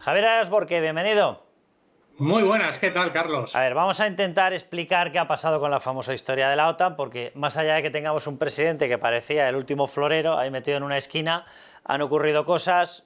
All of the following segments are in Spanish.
Javier Arasborque, bienvenido. Muy buenas, ¿qué tal, Carlos? A ver, vamos a intentar explicar qué ha pasado con la famosa historia de la OTAN, porque más allá de que tengamos un presidente que parecía el último florero, ahí metido en una esquina, han ocurrido cosas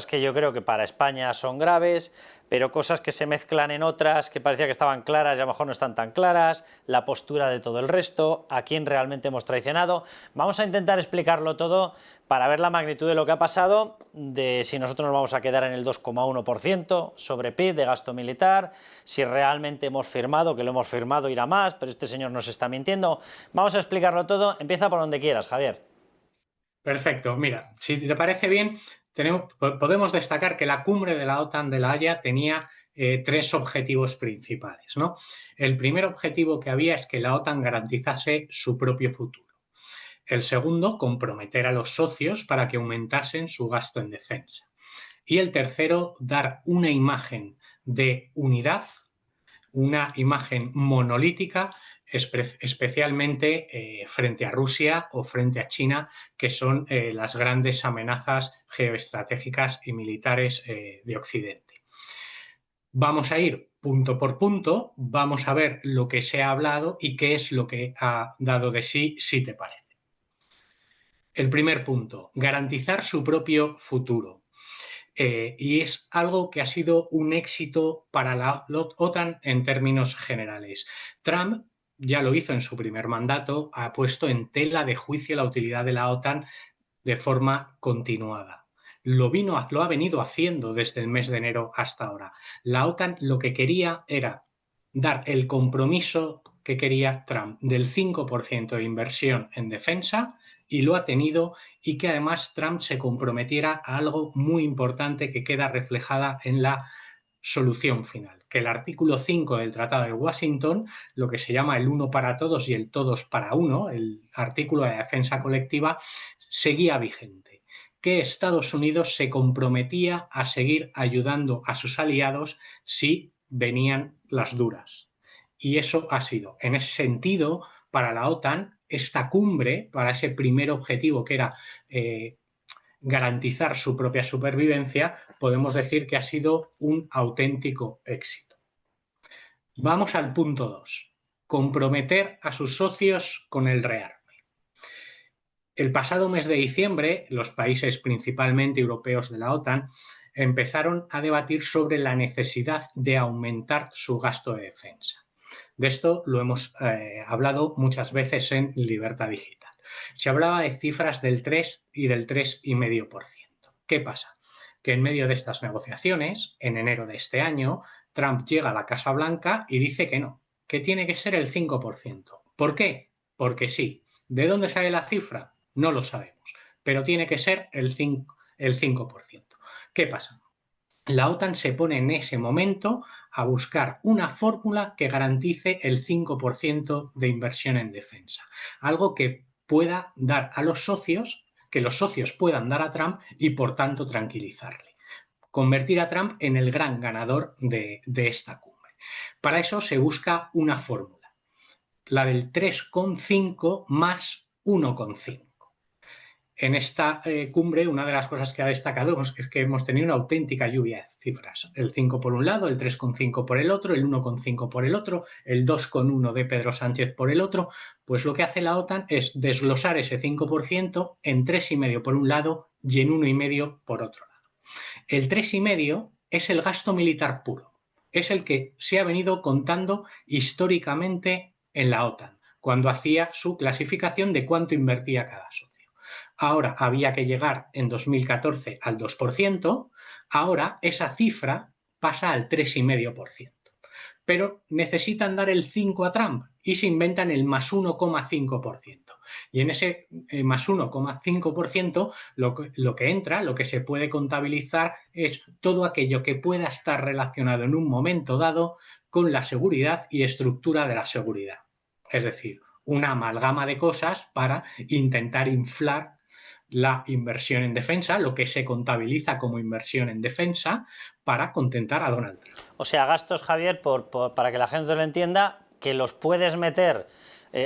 que yo creo que para España son graves, pero cosas que se mezclan en otras, que parecía que estaban claras y a lo mejor no están tan claras, la postura de todo el resto, a quién realmente hemos traicionado. Vamos a intentar explicarlo todo para ver la magnitud de lo que ha pasado, de si nosotros nos vamos a quedar en el 2,1% sobre PIB de gasto militar, si realmente hemos firmado, que lo hemos firmado irá más, pero este señor nos está mintiendo. Vamos a explicarlo todo. Empieza por donde quieras, Javier. Perfecto, mira, si te parece bien, podemos destacar que la cumbre de la OTAN de La Haya tenía tres objetivos principales, ¿no? El primer objetivo que había es que la OTAN garantizase su propio futuro. El segundo, comprometer a los socios para que aumentasen su gasto en defensa. Y el tercero, dar una imagen de unidad, una imagen monolítica, especialmente frente a Rusia o frente a China, que son las grandes amenazas geoestratégicas y militares de Occidente. Vamos a ir punto por punto, vamos a ver lo que se ha hablado y qué es lo que ha dado de sí, si te parece. El primer punto, garantizar su propio futuro. Y es algo que ha sido un éxito para la OTAN en términos generales. Trump ya lo hizo en su primer mandato, ha puesto en tela de juicio la utilidad de la OTAN de forma continuada. Lo ha venido haciendo desde el mes de enero hasta ahora. La OTAN lo que quería era dar el compromiso que quería Trump del 5% de inversión en defensa, y lo ha tenido, y que además Trump se comprometiera a algo muy importante que queda reflejada en la solución final, que el artículo 5 del Tratado de Washington, lo que se llama el uno para todos y el todos para uno, el artículo de defensa colectiva, seguía vigente, que Estados Unidos se comprometía a seguir ayudando a sus aliados si venían las duras. Y eso ha sido, en ese sentido, para la OTAN, esta cumbre, para ese primer objetivo que era garantizar su propia supervivencia, podemos decir que ha sido un auténtico éxito. Vamos al punto 2. Comprometer a sus socios con el rearme. El pasado mes de diciembre, los países principalmente europeos de la OTAN empezaron a debatir sobre la necesidad de aumentar su gasto de defensa. De esto lo hemos hablado muchas veces en Libertad Digital. Se hablaba de cifras del 3 y del 3,5%. ¿Qué pasa? Que en medio de estas negociaciones, en enero de este año, Trump llega a la Casa Blanca y dice que no, que tiene que ser el 5%. ¿Por qué? Porque sí. ¿De dónde sale la cifra? No lo sabemos, pero tiene que ser el 5%. ¿Qué pasa? La OTAN se pone en ese momento a buscar una fórmula que garantice el 5% de inversión en defensa, algo que pueda dar a los socios, que los socios puedan dar a Trump y por tanto tranquilizarle. Convertir a Trump en el gran ganador de esta cumbre. Para eso se busca una fórmula, la del 3,5 más 1,5. En esta cumbre, una de las cosas que ha destacado es que hemos tenido una auténtica lluvia de cifras. El 5 por un lado, el 3,5 por el otro, el 1,5 por el otro, el 2,1 de Pedro Sánchez por el otro. Pues lo que hace la OTAN es desglosar ese 5% en 3,5 por un lado y en 1,5 por otro lado. El 3,5 es el gasto militar puro. Es el que se ha venido contando históricamente en la OTAN, cuando hacía su clasificación de cuánto invertía cada socio. Ahora había que llegar en 2014 al 2%, ahora esa cifra pasa al 3,5%. Pero necesitan dar el 5 a Trump y se inventan el más 1,5%. Y en ese más 1,5% lo que entra, lo que se puede contabilizar es todo aquello que pueda estar relacionado en un momento dado con la seguridad y estructura de la seguridad. Es decir, una amalgama de cosas para intentar inflar la inversión en defensa, lo que se contabiliza como inversión en defensa, para contentar a Donald Trump. O sea, gastos, Javier, para que la gente lo entienda, que los puedes meter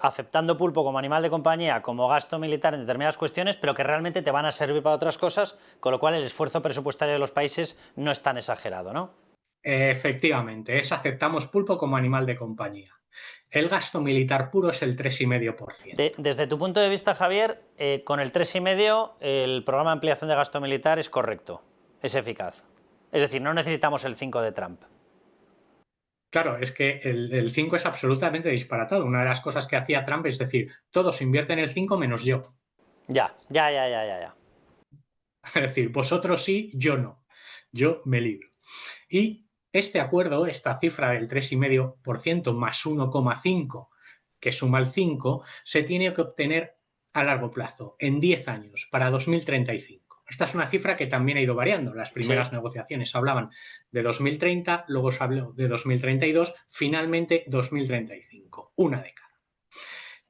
aceptando pulpo como animal de compañía, como gasto militar en determinadas cuestiones, pero que realmente te van a servir para otras cosas, con lo cual el esfuerzo presupuestario de los países no es tan exagerado, ¿no? Efectivamente, aceptamos pulpo como animal de compañía. El gasto militar puro es el 3,5%. Desde tu punto de vista, Javier, con el 3,5% el programa de ampliación de gasto militar es correcto, es eficaz. Es decir, no necesitamos el 5 de Trump. Claro, es que el 5 es absolutamente disparatado. Una de las cosas que hacía Trump es decir, todos invierten el 5 menos yo. Ya. Es decir, vosotros sí, yo no. Yo me libro. Y este acuerdo, esta cifra del 3,5% más 1,5 que suma el 5, se tiene que obtener a largo plazo, en 10 años, para 2035. Esta es una cifra que también ha ido variando. Las primeras negociaciones hablaban de 2030, luego se habló de 2032, finalmente 2035, una década.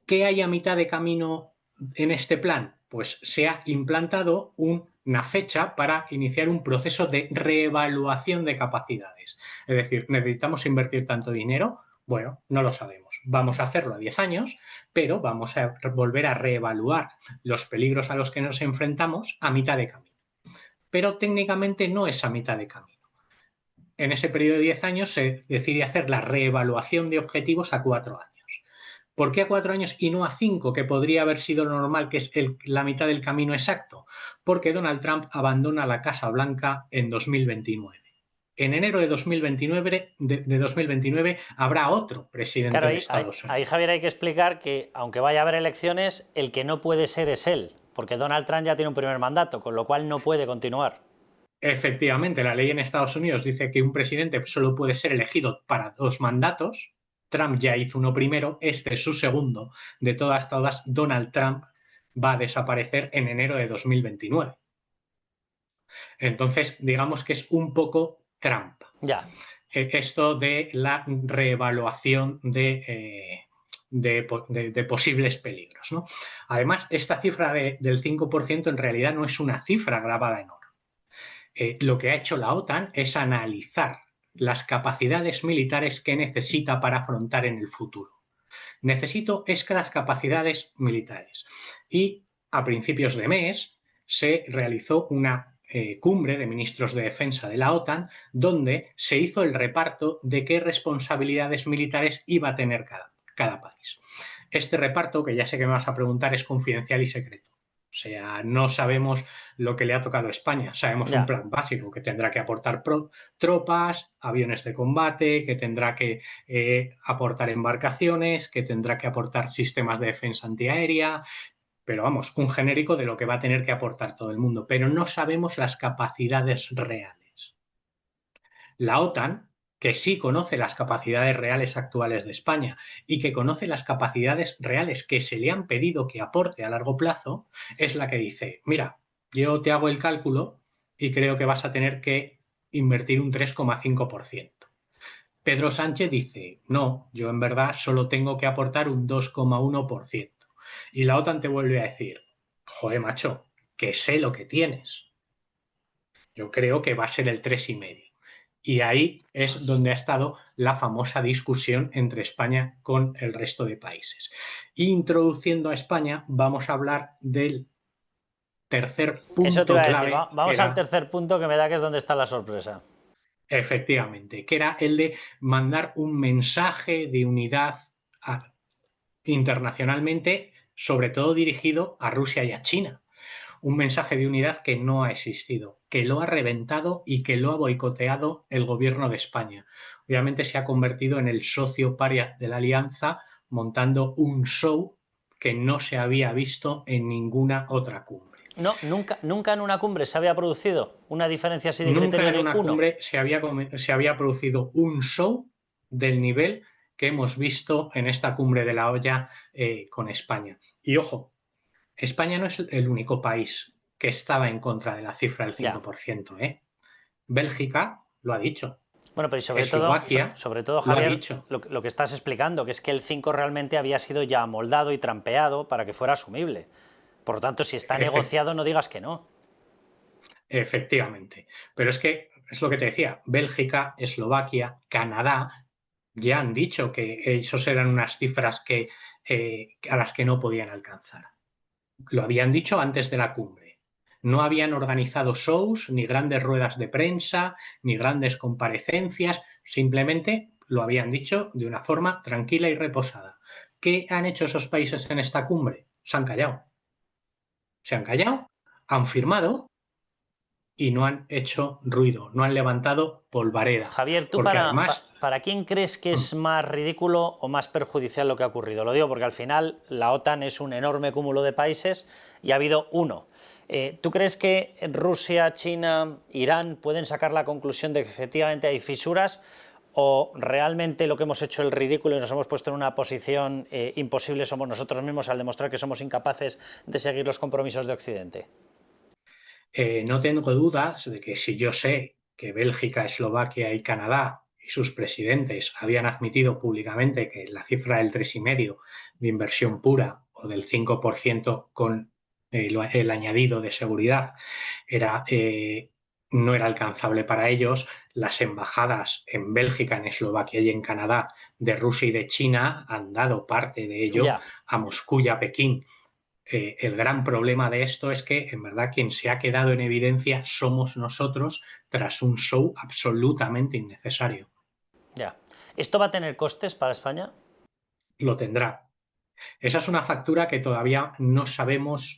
¿Qué hay a mitad de camino en este plan? Pues se ha implantado una fecha para iniciar un proceso de reevaluación de capacidades. Es decir, ¿necesitamos invertir tanto dinero? Bueno, no lo sabemos. Vamos a hacerlo a 10 años, pero vamos a volver a reevaluar los peligros a los que nos enfrentamos a mitad de camino. Pero técnicamente no es a mitad de camino. En ese periodo de 10 años se decide hacer la reevaluación de objetivos a 4 años. ¿Por qué a 4 años y no a 5, que podría haber sido lo normal, que es la mitad del camino exacto? Porque Donald Trump abandona la Casa Blanca en 2029. En enero de 2029 habrá otro presidente de Estados Unidos. Ahí, Javier, hay que explicar que, aunque vaya a haber elecciones, el que no puede ser es él, porque Donald Trump ya tiene un primer mandato, con lo cual no puede continuar. Efectivamente, la ley en Estados Unidos dice que un presidente solo puede ser elegido para 2 mandatos. Trump ya hizo uno primero, este es su segundo. De todas, Donald Trump va a desaparecer en enero de 2029. Entonces, digamos que es un poco Trump. Ya. Esto de la reevaluación de posibles peligros, ¿no? Además, esta cifra del 5% en realidad no es una cifra grabada en oro. Lo que ha hecho la OTAN es analizar las capacidades militares que necesita para afrontar en el futuro. Necesito estas capacidades militares. Y a principios de mes se realizó una cumbre de ministros de defensa de la OTAN donde se hizo el reparto de qué responsabilidades militares iba a tener cada país. Este reparto, que ya sé que me vas a preguntar, es confidencial y secreto. O sea, no sabemos lo que le ha tocado a España. Sabemos un plan básico, que tendrá que aportar tropas, aviones de combate, que tendrá que aportar embarcaciones, que tendrá que aportar sistemas de defensa antiaérea, pero vamos, un genérico de lo que va a tener que aportar todo el mundo. Pero no sabemos las capacidades reales. La OTAN, que sí conoce las capacidades reales actuales de España y que conoce las capacidades reales que se le han pedido que aporte a largo plazo, es la que dice, mira, yo te hago el cálculo y creo que vas a tener que invertir un 3,5%. Pedro Sánchez dice, no, yo en verdad solo tengo que aportar un 2,1%. Y la OTAN te vuelve a decir, joder, macho, que sé lo que tienes. Yo creo que va a ser el 3,5%. Y ahí es donde ha estado la famosa discusión entre España con el resto de países. Introduciendo a España, vamos a hablar del tercer punto. Eso te iba a decir, vamos al tercer punto, que me da que es donde está la sorpresa. Efectivamente, que era el de mandar un mensaje de unidad internacionalmente, sobre todo dirigido a Rusia y a China. Un mensaje de unidad que no ha existido, que lo ha reventado y que lo ha boicoteado el gobierno de España. Obviamente se ha convertido en el socio paria de la alianza, montando un show que no se había visto en ninguna otra cumbre. No, nunca en una cumbre se había producido una diferencia así de criterio de uno. Nunca en una cumbre se había producido un show del nivel que hemos visto en esta cumbre de la olla con España. Y ojo, España no es el único país que estaba en contra de la cifra del 5%. Bélgica lo ha dicho. Bueno, pero sobre todo, Javier, lo que estás explicando, que es que el 5 realmente había sido ya amoldado y trampeado para que fuera asumible. Por lo tanto, si está negociado, no digas que no. Efectivamente. Pero es que, es lo que te decía, Bélgica, Eslovaquia, Canadá ya han dicho que esos eran unas cifras a las que no podían alcanzar. Lo habían dicho antes de la cumbre. No habían organizado shows, ni grandes ruedas de prensa, ni grandes comparecencias, simplemente lo habían dicho de una forma tranquila y reposada. ¿Qué han hecho esos países en esta cumbre? Se han callado. Se han callado, han firmado y no han hecho ruido, no han levantado polvareda. Javier, ¿tú Porque además... para quién crees que es más ridículo o más perjudicial lo que ha ocurrido? Lo digo porque al final la OTAN es un enorme cúmulo de países y ha habido uno. ¿Tú crees que Rusia, China, Irán pueden sacar la conclusión de que efectivamente hay fisuras o realmente lo que hemos hecho el ridículo y nos hemos puesto en una posición imposible somos nosotros mismos al demostrar que somos incapaces de seguir los compromisos de Occidente? No tengo dudas de que si yo sé que Bélgica, Eslovaquia y Canadá y sus presidentes habían admitido públicamente que la cifra del 3,5% de inversión pura o del 5% con el añadido de seguridad era, no era alcanzable para ellos, las embajadas en Bélgica, en Eslovaquia y en Canadá de Rusia y de China han dado parte de ello Ya. a Moscú y a Pekín. El gran problema de esto es que, en verdad, quien se ha quedado en evidencia somos nosotros tras un show absolutamente innecesario. Ya. ¿Esto va a tener costes para España? Lo tendrá. Esa es una factura que todavía no sabemos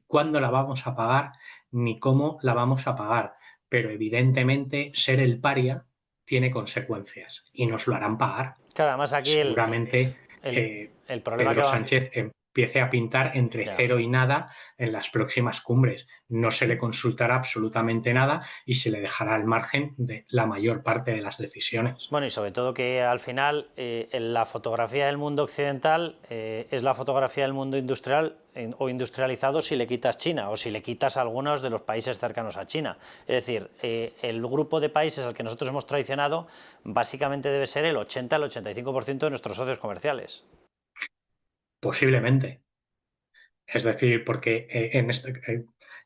cuándo la vamos a pagar ni cómo la vamos a pagar, pero evidentemente ser el paria tiene consecuencias y nos lo harán pagar. Claro, además aquí Seguramente el problema que Pedro va... Sánchez empiece a pintar entre Ya. cero y nada en las próximas cumbres. No se le consultará absolutamente nada y se le dejará al margen de la mayor parte de las decisiones. Bueno, y sobre todo que al final la fotografía del mundo occidental es la fotografía del mundo industrial o industrializado si le quitas China o si le quitas a algunos de los países cercanos a China. Es decir, el grupo de países al que nosotros hemos traicionado básicamente debe ser el 80 al 85% de nuestros socios comerciales. Posiblemente. Es decir, porque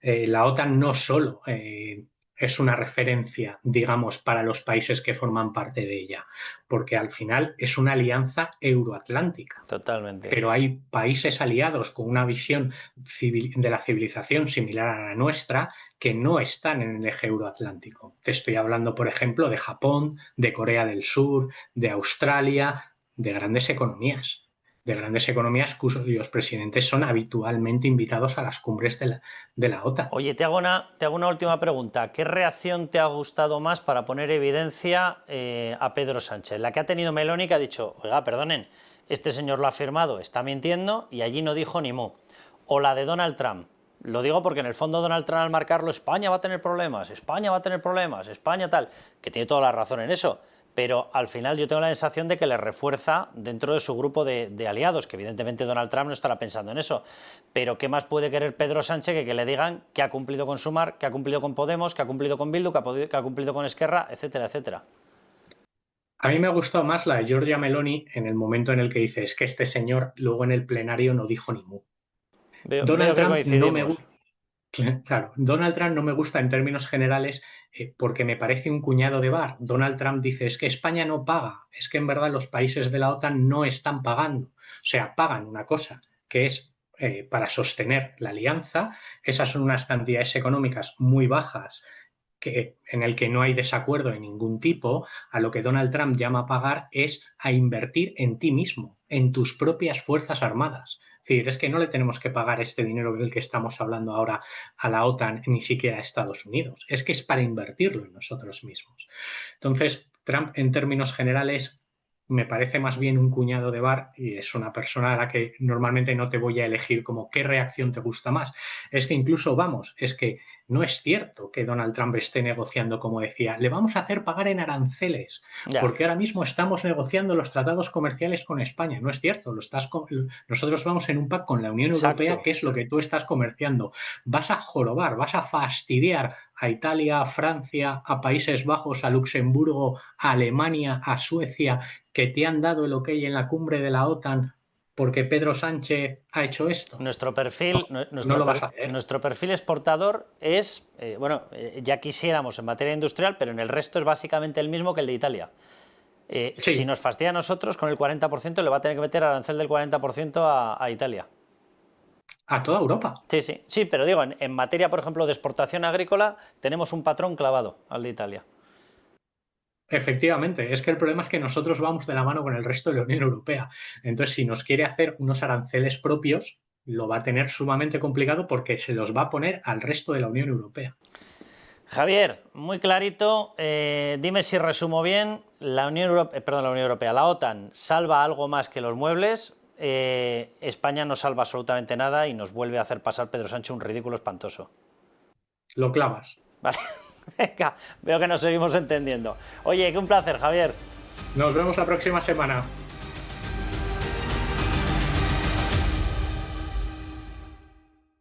la OTAN no solo es una referencia, digamos, para los países que forman parte de ella, porque al final es una alianza euroatlántica. Totalmente. Pero hay países aliados con una visión de la civilización similar a la nuestra que no están en el eje euroatlántico. Te estoy hablando, por ejemplo, de Japón, de Corea del Sur, de Australia, de grandes economías cuyos presidentes son habitualmente invitados a las cumbres de la OTAN. Oye, te hago una última pregunta. ¿Qué reacción te ha gustado más para poner evidencia a Pedro Sánchez? La que ha tenido Meloni, que ha dicho, oiga, perdonen, este señor lo ha firmado, está mintiendo y allí no dijo ni mu. O la de Donald Trump. Lo digo porque en el fondo Donald Trump al marcarlo, España va a tener problemas, España va a tener problemas, España tal, que tiene toda la razón en eso. Pero al final yo tengo la sensación de que le refuerza dentro de su grupo de aliados, que evidentemente Donald Trump no estará pensando en eso. Pero ¿qué más puede querer Pedro Sánchez que le digan que ha cumplido con Sumar, que ha cumplido con Podemos, que ha cumplido con Bildu, que ha cumplido con Esquerra, etcétera, etcétera? A mí me ha gustado más la de Giorgia Meloni en el momento en el que dice es que este señor luego en el plenario no dijo ni mu. Veo Donald que Trump no me coincidimos. gusta. Claro, Donald Trump no me gusta en términos generales porque me parece un cuñado de bar. Donald Trump dice, es que España no paga, es que en verdad los países de la OTAN no están pagando. O sea, pagan una cosa que es para sostener la alianza, esas son unas cantidades económicas muy bajas en el que no hay desacuerdo de ningún tipo. A lo que Donald Trump llama pagar es a invertir en ti mismo, en tus propias fuerzas armadas. Es decir, es que no le tenemos que pagar este dinero del que estamos hablando ahora a la OTAN, ni siquiera a Estados Unidos. Es que es para invertirlo en nosotros mismos. Entonces, Trump, en términos generales, me parece más bien un cuñado de bar y es una persona a la que normalmente no te voy a elegir como qué reacción te gusta más. Es que incluso, vamos, es que no es cierto que Donald Trump esté negociando, como decía, le vamos a hacer pagar en aranceles, Ya. porque ahora mismo estamos negociando los tratados comerciales con España. No es cierto, nosotros vamos en un pacto con la Unión Europea, Exacto. que es lo que tú estás comerciando. Vas a jorobar, vas a fastidiar a Italia, a Francia, a Países Bajos, a Luxemburgo, a Alemania, a Suecia, que te han dado el ok en la cumbre de la OTAN porque Pedro Sánchez ha hecho esto. Nuestro No, perfil, no lo vas a hacer. nuestro perfil exportador es, ya quisiéramos en materia industrial, pero en el resto es básicamente el mismo que el de Italia. Sí. Si nos fastidia a nosotros, con el 40% le va a tener que meter arancel del 40% a Italia. A toda Europa. Sí, pero digo, en materia, por ejemplo, de exportación agrícola, tenemos un patrón clavado al de Italia. Efectivamente, es que el problema es que nosotros vamos de la mano con el resto de la Unión Europea. Entonces, si nos quiere hacer unos aranceles propios, lo va a tener sumamente complicado porque se los va a poner al resto de la Unión Europea. Javier, muy clarito, dime si resumo bien, la Unión Europea, la OTAN salva algo más que los muebles, España no salva absolutamente nada y nos vuelve a hacer pasar Pedro Sánchez un ridículo espantoso. Lo clavas. Vale, venga, veo que nos seguimos entendiendo. Oye, que un placer, Javier. Nos vemos la próxima semana.